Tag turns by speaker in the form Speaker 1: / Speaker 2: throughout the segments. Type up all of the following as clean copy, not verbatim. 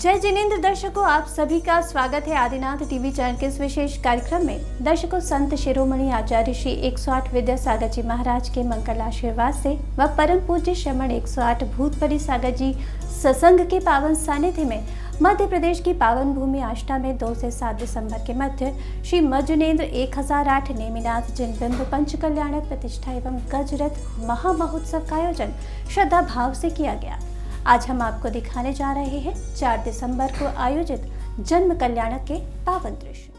Speaker 1: जय जिनेंद्र दर्शकों, आप सभी का स्वागत है आदिनाथ टीवी चैनल के इस विशेष कार्यक्रम में। दर्शकों, संत शिरोमणि आचार्य श्री 108 विद्यासागर जी महाराज के मंगल आशीर्वाद से व परम पूज्य श्रमण 108 भूतपरी सागर जी सत्संग के पावन सानिध्य में मध्य प्रदेश की पावन भूमि आष्टा में 2 से 7 दिसंबर के मध्य श्री मज्जुनेन्द्र 1008 नेमिनाथ जिनबिंब पंच कल्याणक प्रतिष्ठा एवं गजरथ महामहोत्सव का आयोजन श्रद्धा भाव से किया गया। आज हम आपको दिखाने जा रहे हैं 4 दिसंबर को आयोजित जन्म कल्याणक के पावन दृश्य।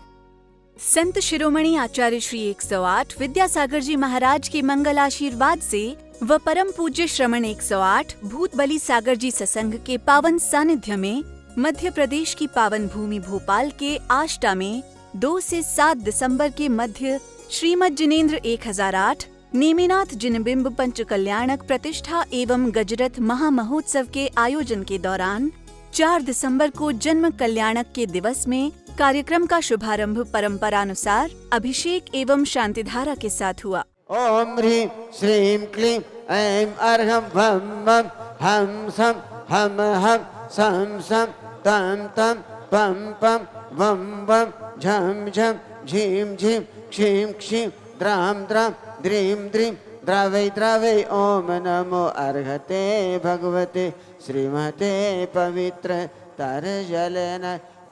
Speaker 2: संत शिरोमणि आचार्य श्री 108 विद्यासागर जी महाराज के मंगल आशीर्वाद से व परम पूज्य श्रमण 108 भूत बली सागर जी सत्संग के पावन सानिध्य में मध्य प्रदेश की पावन भूमि भोपाल के आष्टा में 2 से 7 दिसंबर के मध्य श्रीमद जिनेंद्र 1008 नेमिनाथ जिनबिंब पंच कल्याणक प्रतिष्ठा एवं गजरथ महामहोत्सव के आयोजन के दौरान 4 दिसंबर को जन्म कल्याणक के दिवस में कार्यक्रम का शुभारंभ परंपरानुसार अभिषेक एवं शांतिधारा के साथ हुआ।
Speaker 3: ओम ह्रीं श्रीं क्लीं ऐं अर्हं वं वं हं सं हम हम सं सं तं तं पं पं वं वं झं झं झीं झीं क्षीं क्षीं द्रां द्रां द्रीं द्रीं द्रावै द्रावै। ओम नमो अर्हते भगवते श्रीमते पवित्र तरजलेन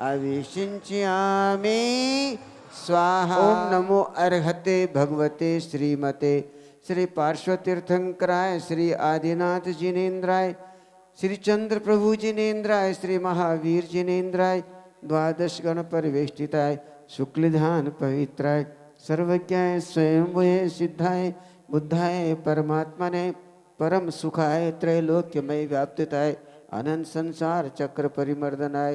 Speaker 3: अभिषिञ्चयामि स्वाहा। ओम नमो अर्हते भगवते श्रीमते श्री पार्श्वतीर्थंकराय श्री आदिनाथ जिनेन्द्राय श्री चंद्र प्रभु जिनेन्द्राय श्री महावीर जिनेन्द्राय द्वादश गण परिवेष्टिताय शुक्लधान पवित्राय सर्वज्ञाय स्वयंभुवे सिद्धाय बुद्धाय परमात्मने परम सुखाय त्रैलोक्यमय व्याप्तिताय अनंत संसार चक्र परिमर्दनाय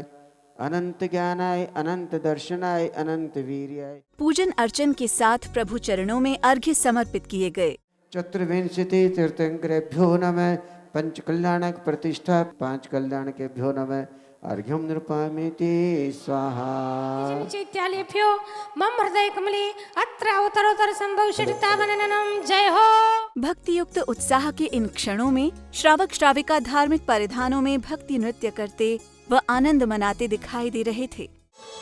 Speaker 3: अनंत ज्ञानाय अनंत दर्शनाय अनंत वीर्याय।
Speaker 2: पूजन अर्चन के साथ प्रभु चरणों में अर्घ्य समर्पित किए गए।
Speaker 3: चतुर्विंशति तीर्थंकरेभ्यो नमः। पंच कल्याणक प्रतिष्ठा 5 कल्याणकेभ्यो नमः। अर्घ्यं नृपामिति स्वाहा।
Speaker 4: चैत्यालेभ्यो मम हृदय कमले अत्र अवतरोत्तर संभवशिता वननम। जय हो।
Speaker 2: भक्ति युक्त उत्साह के इन क्षणों में श्रावक श्राविका धार्मिक परिधानों में भक्ति नृत्य करते व आनंद मनाते दिखाई दे रहे थे।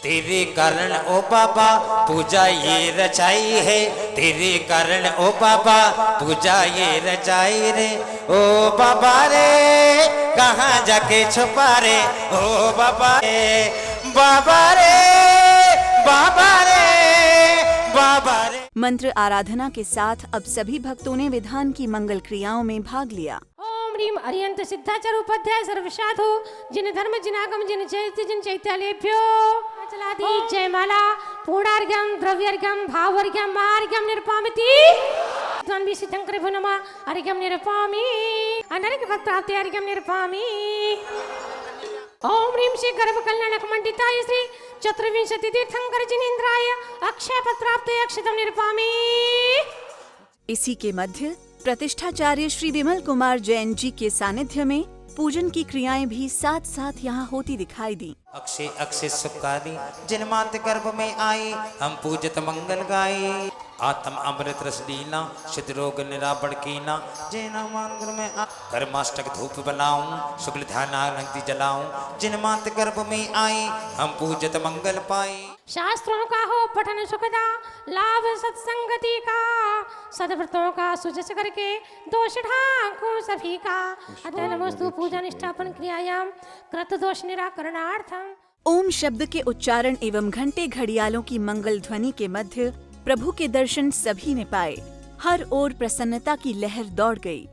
Speaker 5: तेरे कारण ओ बाबा पूजा ये रचाई है, तेरे कारण ओ बाबा पूजा ये रचाई रे। ओ बाबा रे कहाँ जाके छुपा रे, ओ बाबा रे बाबा रे बाबा रे बाबा रे।
Speaker 2: मंत्र आराधना के साथ अब सभी भक्तों ने विधान की मंगल क्रियाओं में भाग लिया।
Speaker 4: ह्रीं अरियंत सिद्धाचार उपाध्याय सर्वसाधु जिन धर्म जिनागम जिन चैत्य जिन चैत्यालेभ्यो चलादी जयमाला पूर्णार्घ्यं द्रव्यार्घ्यं भावार्घ्यं महार्घ्यं निरुपामिति त्वन्वि सिद्धंकरेभ्यो नमः। अर्घ्यं निरुपामि अनर्घ्य पद प्राप्ति अर्घ्यं निरुपामि। ओम ह्रीं श्री गर्भ कल्याणक मंडिताय श्री चतुर्विंशति तीर्थंकर जिनेन्द्राय अक्षय पद प्राप्ति अक्षतम निरुपामि।
Speaker 2: इसी के मध्य प्रतिष्ठाचार्य श्री विमल कुमार जैन जी के सानिध्य में पूजन की क्रियाएं भी साथ साथ यहाँ होती दिखाई दी।
Speaker 5: अक्षय अक्षय सुखारी जिन मात गर्भ में आई हम पूजत मंगल गाये। आत्म अमृत रस लीना सिद्ध रोग निरावण कीना जिन मंगल में कर्माष्टक धूप बनाऊं शुक्ल ध्यान आरती जलाऊं। जिन मात गर्भ में आई हम पूजत मंगल पाए।
Speaker 4: शास्त्रों का हो पठन सुखदा लाभ सत्संगति का, सद्व्रतों का सुजस करके दोष ढाकूं सभी का। अतः वस्तु पूजा निष्ठापन क्रियायाम कृत दोष निराकरणार्थम।
Speaker 2: ओम शब्द के उच्चारण एवं घंटे घड़ियालों की मंगल ध्वनि के मध्य प्रभु के दर्शन सभी ने पाए। हर ओर प्रसन्नता की लहर दौड़ गई।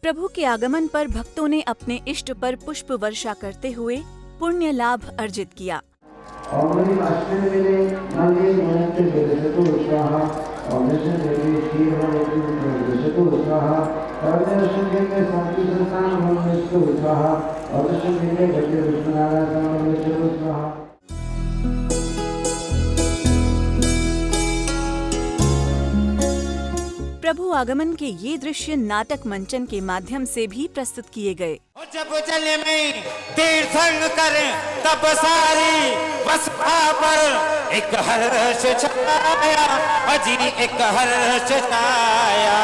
Speaker 2: प्रभु के आगमन पर भक्तों ने अपने इष्ट पर पुष्प वर्षा करते हुए पुण्य लाभ अर्जित किया। प्रभु आगमन के ये दृश्य नाटक मंचन के माध्यम से भी प्रस्तुत किए गए।
Speaker 5: जब जल में तीर्थंग करे तब सारी वसुधा पर एक हर्ष छाया, अजी एक हर्ष छाया,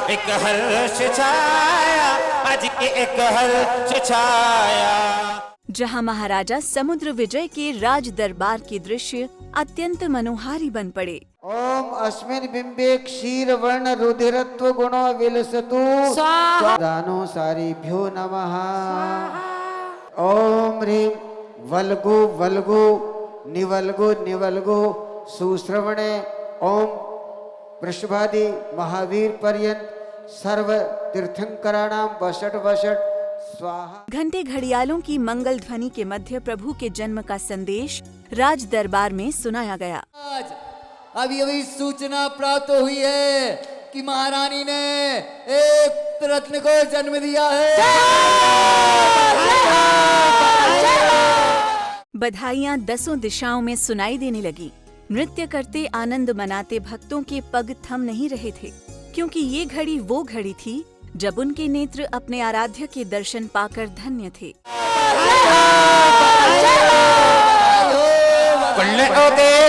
Speaker 5: एक हर्ष छाया, अजी एक हर्ष छाया।
Speaker 2: जहां महाराजा समुद्र विजय के राज दरबार के दृश्य अत्यंत मनोहारी बन पड़े।
Speaker 3: ओम अस्मिन् बिंबे क्षीर वर्ण रुधिरत्व गुणो विलसतु दानो सारीभ्यो नमः। ओम ह्रीं वल्गु वल्गु निवल्गु निवल्गु सुश्रवणे ओम वृषभादि महावीर पर्यंत सर्व तीर्थंकराणां वषट वषट स्वाहा।
Speaker 2: घंटे घड़ियालों की मंगल ध्वनि के मध्य प्रभु के जन्म का संदेश राज दरबार में सुनाया गया।
Speaker 6: आज अभी अभी सूचना प्राप्त हुई है कि महारानी ने एक रत्न को जन्म दिया है।
Speaker 2: बधाइयां दसों दिशाओं में सुनाई देने लगी। नृत्य करते आनंद मनाते भक्तों के पग थम नहीं रहे थे, क्योंकि ये घड़ी वो घड़ी थी जब उनके नेत्र अपने आराध्य के दर्शन पाकर धन्य थे।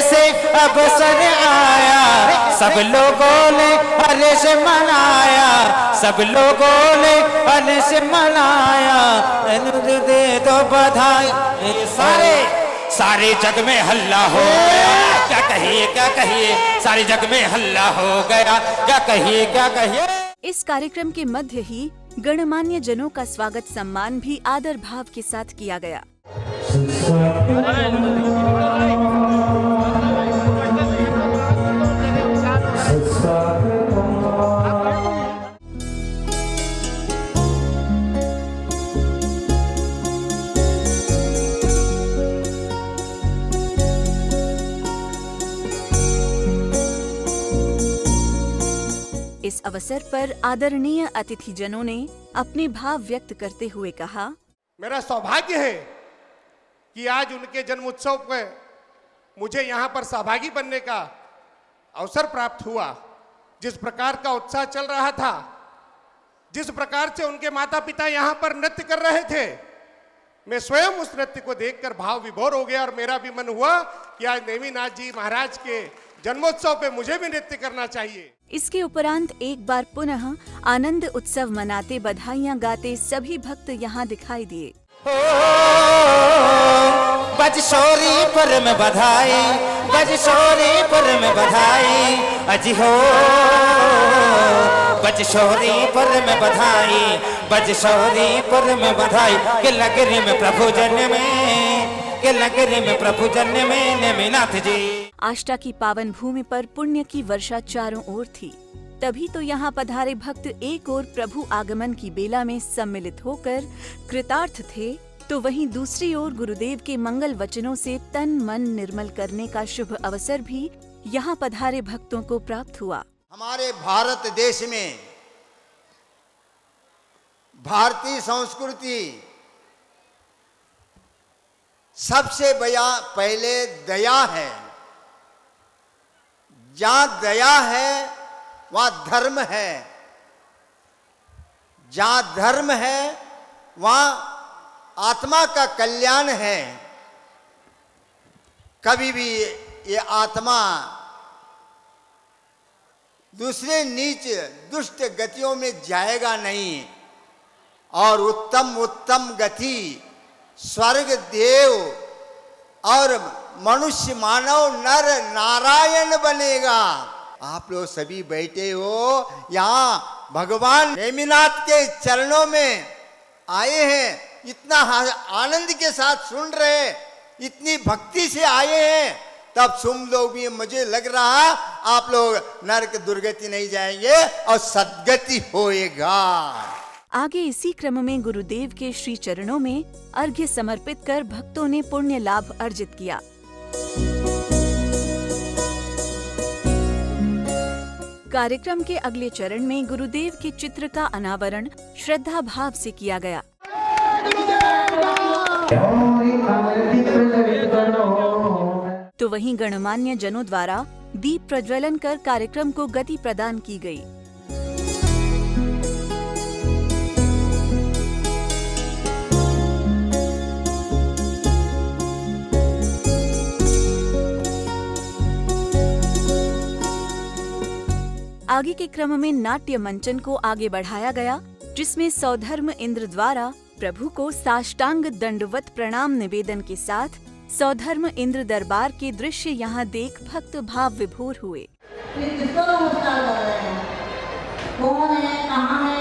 Speaker 5: से अवसर आया, सब लोगों ने हर्ष मनाया, सब लोगों ने हर्ष मनाया, दे दो बधाई। सारे जग में हल्ला हो गया, क्या कहिए क्या कहिए, सारे जग में हल्ला हो गया, क्या कहिए क्या कहिए।
Speaker 2: इस कार्यक्रम के मध्य ही गणमान्य जनों का स्वागत सम्मान भी आदर भाव के साथ किया गया। इस अवसर पर आदरणीय अतिथिजनों ने अपने भाव व्यक्त करते हुए कहा,
Speaker 7: मेरा सौभाग्य है कि आज उनके जन्म उत्सव पे मुझे यहाँ पर सहभागी बनने का अवसर प्राप्त हुआ। जिस प्रकार का उत्साह चल रहा था, जिस प्रकार से उनके माता पिता यहाँ पर नृत्य कर रहे थे, मैं स्वयं उस नृत्य को देखकर भाव विभोर हो गया और मेरा भी मन हुआ कि आज नेमिनाथ जी महाराज के जन्मोत्सव पे मुझे भी नृत्य करना चाहिए।
Speaker 2: इसके उपरांत एक बार पुनः आनंद उत्सव मनाते बधाइयां गाते सभी भक्त यहाँ दिखाई दिए।
Speaker 5: बजशोरी पर में बधाई, बजशोरी पर में बधाई, अजी हो बजशोरी पर में बधाई, बजशोरी पर में बधाई, के लगरी में प्रभु जन्म में, के लगरी में प्रभु जन्म में नेमिनाथ जी।
Speaker 2: आष्टा की पावन भूमि पर पुण्य की वर्षा चारों ओर थी। तभी तो यहाँ पधारे भक्त एक ओर प्रभु आगमन की बेला में सम्मिलित होकर कृतार्थ थे, तो वहीं दूसरी ओर गुरुदेव के मंगल वचनों से तन मन निर्मल करने का शुभ अवसर भी यहाँ पधारे भक्तों को प्राप्त हुआ।
Speaker 8: हमारे भारत देश में भारतीय संस्कृति सबसे पहले दया है। जहां दया है वहां धर्म है, जहां धर्म है वहां आत्मा का कल्याण है। कभी भी ये आत्मा दूसरे नीच दुष्ट गतियों में जाएगा नहीं और उत्तम उत्तम गति स्वर्ग देव और मनुष्य मानव नर नारायण बनेगा। आप लोग सभी बैठे हो यहाँ भगवान नेमिनाथ के चरणों में आए हैं, इतना आनंद के साथ सुन रहे, इतनी भक्ति से आए हैं, तब सुन लोग भी मुझे लग रहा आप लोग नरक दुर्गति नहीं जाएंगे और सद्गति होएगा।
Speaker 2: आगे इसी क्रम में गुरुदेव के श्री चरणों में अर्घ्य समर्पित कर भक्तों ने पुण्य लाभ अर्जित किया। कार्यक्रम के अगले चरण में गुरुदेव के चित्र का अनावरण श्रद्धा भाव से किया गया। तो वहीं गणमान्य जनों द्वारा दीप प्रज्वलन कर कार्यक्रम को गति प्रदान की गई। आगे के क्रम में नाट्य मंचन को आगे बढ़ाया गया, जिसमें सौधर्म इंद्र द्वारा प्रभु को साष्टांग दंडवत प्रणाम निवेदन के साथ सौधर्म इंद्र दरबार के दृश्य यहाँ देख भक्त भाव विभोर हुए।
Speaker 9: ये किसको नमस्कार कर रहे हैं? कौन है, कहाँ है?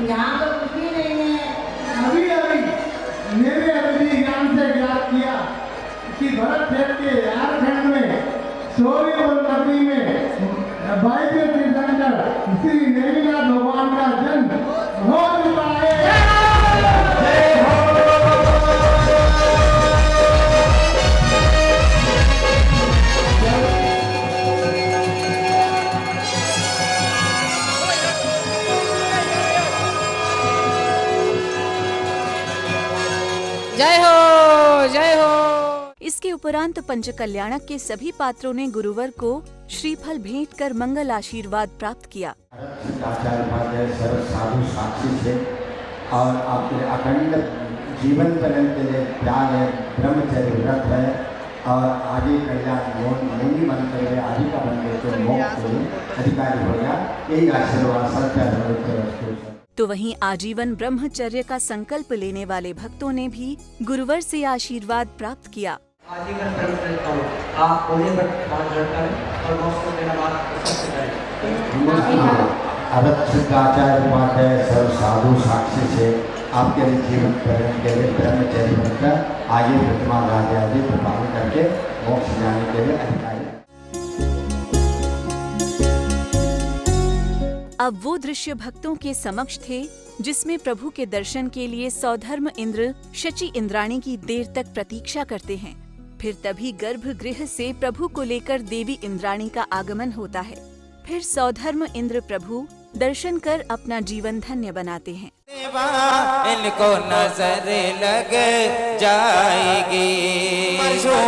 Speaker 9: यहाँ तो कुछ भी नहीं है।
Speaker 10: अभी मेरे अभी ज्ञान से ज्ञात किया कि भरत क्षेत्र के झारखंड में सूर्यपुर नगरी में वायव्य तीर्थंकर श्री नेमिनाथ भगवान का जन्म हो चुका है।
Speaker 4: जय हो, जय हो।
Speaker 2: इसके उपरांत पंचकल्याणक के सभी पात्रों ने गुरुवर को श्रीफल भेंट कर मंगल आशीर्वाद प्राप्त किया।
Speaker 11: आचार्य सर्व साधु साक्षी थे और आपके अखंड जीवन पर्यंत के लिए प्यार है, ब्रह्मचर्य व्रत है और आगे कल्याण मोनी बनते हुए आदि का बनते तो मोक्ष अधिकारी हो गया। यही आशीर्वाद सत्य।
Speaker 2: तो वहीं आजीवन ब्रह्मचर्य का संकल्प लेने वाले भक्तों ने भी गुरुवर से आशीर्वाद प्राप्त किया।
Speaker 12: आजीवन ब्रह्मचर्य करो, आप कोई व्रत करें और मोक्ष देना बात सबसे करें।
Speaker 11: आचार्य उपाध्याय सर्व साधु साक्षी से आपके जीवन पर्यंत के लिए ब्रह्मचर्य बनकर आगे प्रतिमा आदि प्रपालन करके मोक्ष जाने के लिए अधिकारी।
Speaker 2: अब वो दृश्य भक्तों के समक्ष थे, जिसमें प्रभु के दर्शन के लिए सौधर्म इंद्र शची इंद्राणी की देर तक प्रतीक्षा करते हैं। फिर तभी गर्भगृह से प्रभु को लेकर देवी इंद्राणी का आगमन होता है। फिर सौधर्म इंद्र प्रभु दर्शन कर अपना जीवन धन्य बनाते हैं।
Speaker 5: इनको नजर लग जाएगी,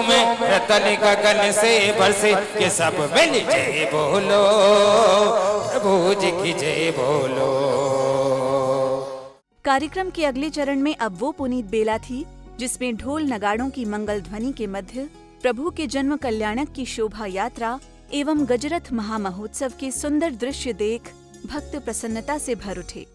Speaker 5: में रतन गगन से बरसे के सब मिल जय बोलो, प्रभु जी की जय बोलो।
Speaker 2: कार्यक्रम के अगले चरण में अब वो पुनीत बेला थी, जिसमें ढोल नगाड़ों की मंगल ध्वनि के मध्य प्रभु के जन्म कल्याणक की शोभा यात्रा एवं गजरथ महामहोत्सव के सुंदर दृश्य देख भक्त प्रसन्नता से भर उठे।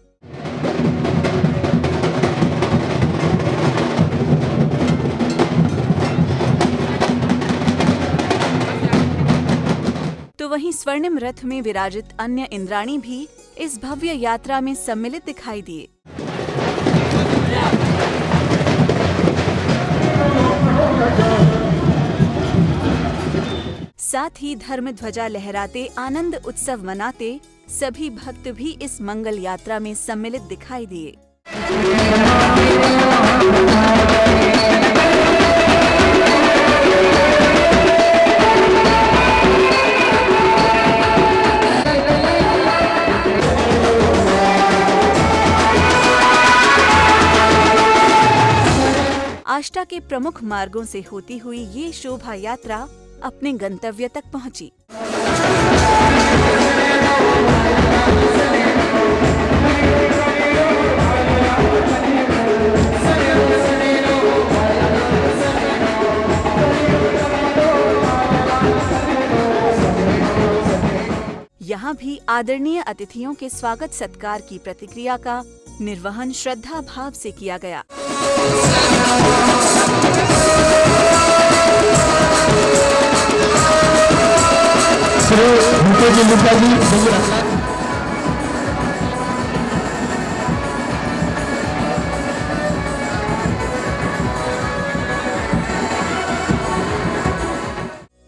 Speaker 2: तो वहीं स्वर्णिम रथ में विराजित अन्य इंद्राणी भी इस भव्य यात्रा में सम्मिलित दिखाई दिए। साथ ही धर्म ध्वजा लहराते आनंद उत्सव मनाते सभी भक्त भी इस मंगल यात्रा में सम्मिलित दिखाई दिए। आष्टा के प्रमुख मार्गों से होती हुई ये शोभा यात्रा अपने गंतव्य तक पहुंची। यहाँ भी आदरणीय अतिथियों के स्वागत सत्कार की प्रतिक्रिया का निर्वहन श्रद्धा भाव से किया गया।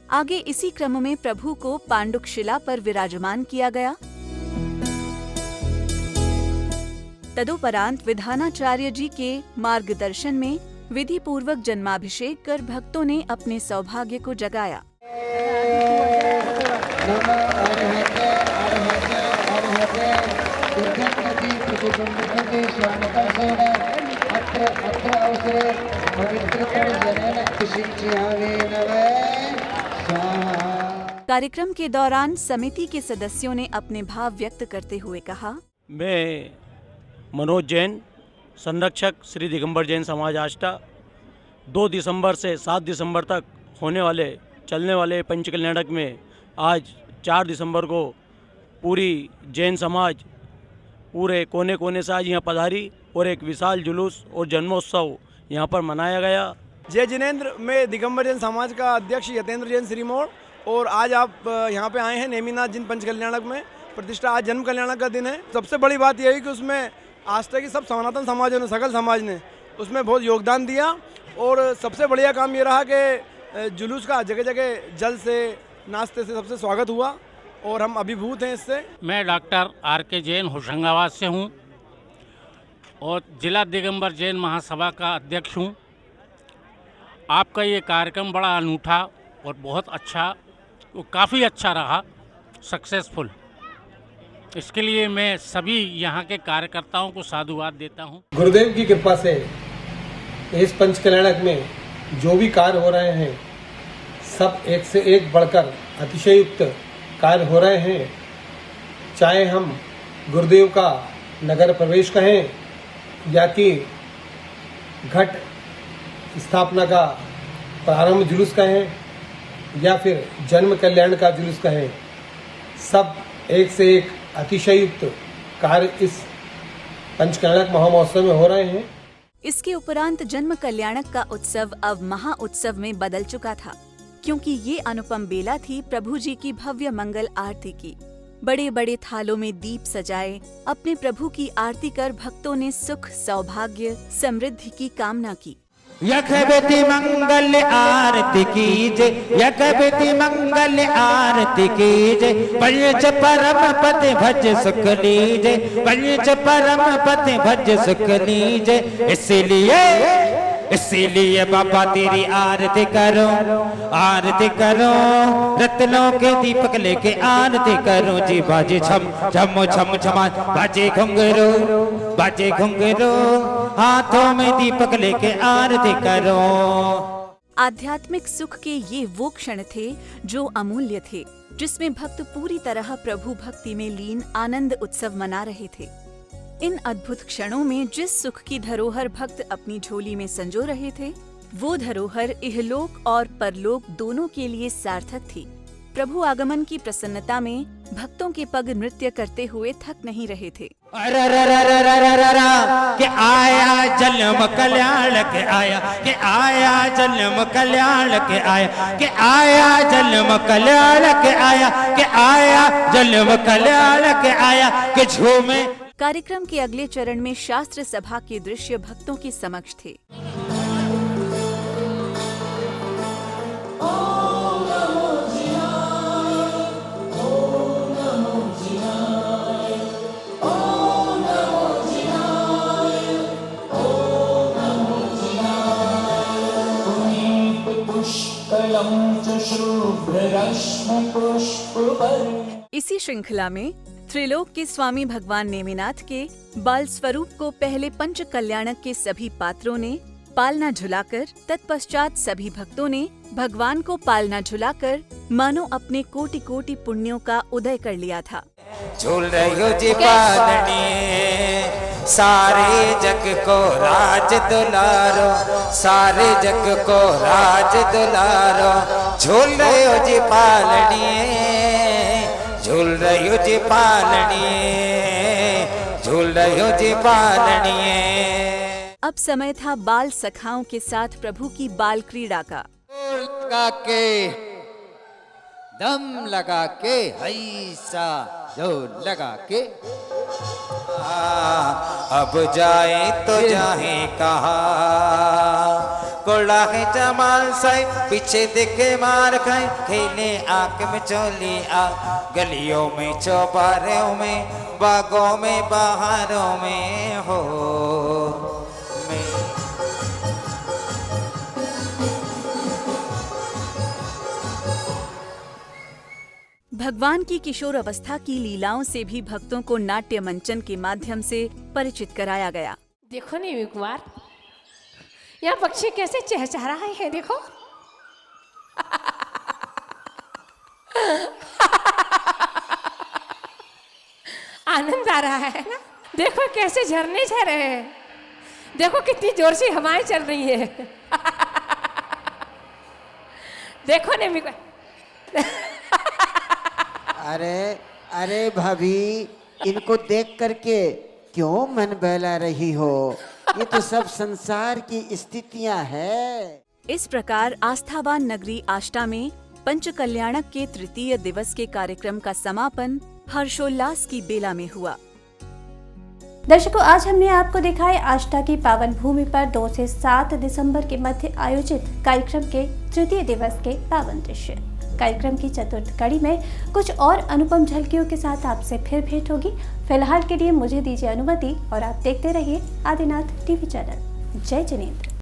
Speaker 2: आगे इसी क्रम में प्रभु को पांडुक शिला पर विराजमान किया गया। तदुपरांत विधानाचार्य जी के मार्गदर्शन में विधि पूर्वक जन्माभिषेक कर भक्तों ने अपने सौभाग्य को जगाया। कार्यक्रम के दौरान समिति के सदस्यों ने अपने भाव व्यक्त करते हुए कहा,
Speaker 13: मैं मनोज जैन, संरक्षक श्री दिगंबर जैन समाज आष्टा, 2 दिसंबर से 7 दिसंबर तक होने वाले चलने वाले पंचकल्याणक में आज 4 दिसंबर को पूरी जैन समाज पूरे कोने कोने से आज यहाँ पधारी और एक विशाल जुलूस और जन्मोत्सव यहाँ पर मनाया गया।
Speaker 14: जय जिनेंद्र, मैं दिगंबर जैन समाज का अध्यक्ष यतेंद्र जैन श्रीमोड़, और आज आप यहाँ पे आए हैं नेमिनाथ जिन पंच कल्याणक में प्रतिष्ठा। आज जन्म कल्याणक का दिन है। सबसे बड़ी बात यह है कि उसमें आस्था की सब सनातन समाजों ने, सकल समाज ने उसमें बहुत योगदान दिया, और सबसे बढ़िया काम ये रहा कि जुलूस का जगह जगह जल से नाश्ते से सबसे स्वागत हुआ, और हम अभिभूत हैं इससे।
Speaker 15: मैं डॉक्टर RK जैन होशंगाबाद से हूँ और जिला दिगंबर जैन महासभा का अध्यक्ष हूँ। आपका ये कार्यक्रम बड़ा अनूठा और बहुत अच्छा, काफ़ी अच्छा रहा, सक्सेसफुल। इसके लिए मैं सभी यहाँ के कार्यकर्ताओं को साधुवाद देता हूँ।
Speaker 16: गुरुदेव की कृपा से इस पंच कल्याणक में जो भी कार्य हो रहे हैं सब एक से एक बढ़कर अतिशयुक्त कार्य हो रहे हैं। चाहे हम गुरुदेव का नगर प्रवेश कहें या कि घट स्थापना का प्रारंभ जुलूस कहें या फिर जन्म कल्याण का जुलूस कहें, सब एक से एक अतिशयुक्त कार्य इस पंचकल्याणक महामहोत्सव में हो रहे हैं।
Speaker 2: इसके उपरांत जन्म कल्याणक का उत्सव अब महा उत्सव में बदल चुका था, क्योंकि ये अनुपम बेला थी प्रभु जी की भव्य मंगल आरती की। बड़े बड़े थालों में दीप सजाए अपने प्रभु की आरती कर भक्तों ने सुख, सौभाग्य, समृद्धि की कामना की।
Speaker 5: यख बेटी मंगल आरती कीजे, यख बेटी मंगल आरती कीजे, पंच परम पति भज सुख लीजे, पंच परम पति भज सुख लीजे। इसीलिए बाबा तेरी आरती करो, आरती करो, रत्नों के दीपक लेके आरती करो जी। बाजे छम छम छम छमा, बाजे घुंघरू, बाजे घुंघरू, हाथों में दीपक लेके आरती करो।
Speaker 2: आध्यात्मिक सुख के ये वो क्षण थे जो अमूल्य थे, जिसमें भक्त पूरी तरह प्रभु भक्ति में लीन आनंद उत्सव मना रहे थे। इन अद्भुत क्षणों में जिस सुख की धरोहर भक्त अपनी झोली में संजो रहे थे, वो धरोहर इहलोक और परलोक दोनों के लिए सार्थक थी। प्रभु आगमन की प्रसन्नता में भक्तों के पग नृत्य करते हुए थक नहीं रहे थे।
Speaker 5: के आया जन्म कल्याण के आया, के आया जन्म कल्याण के आया, के आया जन्म कल्याण के आया, के आया जन्म कल्याण के आया, के झूमे।
Speaker 2: कार्यक्रम के अगले चरण में शास्त्र सभा के दृश्य भक्तों के समक्ष थे। इसी श्रृंखला में त्रिलोक के स्वामी भगवान नेमिनाथ के बाल स्वरूप को पहले पंच कल्याणक के सभी पात्रों ने पालना झुलाकर, तत्पश्चात सभी भक्तों ने भगवान को पालना झुलाकर मानो अपने कोटि कोटि पुण्यों का उदय कर लिया था।
Speaker 5: झूल रही हो जी पालनी, सारे जग को राज दुलारो, सारे जग को राज दुलारो। झूल रही हो जी पालनी, झूल रही हो जी पालनी, झूल रही हो जी पालनी।
Speaker 2: अब समय था बाल सखाओं के साथ प्रभु की बाल क्रीड़ा का।
Speaker 6: लगा के दम लगा के हैसा जोर लगा के।
Speaker 5: अब जाए तो जाए कहाँ, कोड़ा है जमाल साई, पीछे देखे मार खाए, खेले आंख में चोली आ, गलियों में चौबारों में, बागों में बहारों में हो में।
Speaker 2: भगवान की किशोर अवस्था की लीलाओं से भी भक्तों को नाट्य मंचन के माध्यम से परिचित कराया गया।
Speaker 4: देखो नहीं एक बार, यहाँ पक्षी कैसे चहचहा रहे हैं, देखो। आनंद आ रहा है ना। देखो कैसे झरने झर रहे हैं, देखो कितनी जोर से हवाएं चल रही है। देखो नहीं
Speaker 3: अरे अरे भाभी, इनको देख करके क्यों मन बहला रही हो? ये तो सब संसार की स्थितियां है।
Speaker 2: इस प्रकार आस्थावान नगरी आष्टा में पंचकल्याणक के तृतीय दिवस के कार्यक्रम का समापन हर्षोल्लास की बेला में हुआ।
Speaker 1: दर्शकों, आज हमने आपको दिखाए आष्टा की पावन भूमि पर 2 से 7 दिसंबर के मध्य आयोजित कार्यक्रम के तृतीय दिवस के पावन दृश्य। कार्यक्रम की चतुर्थ कड़ी में कुछ और अनुपम झलकियों के साथ आपसे फिर भेंट होगी। फिलहाल के लिए मुझे दीजिए अनुमति और आप देखते रहिए आदिनाथ टीवी चैनल। जय जिनेंद्र।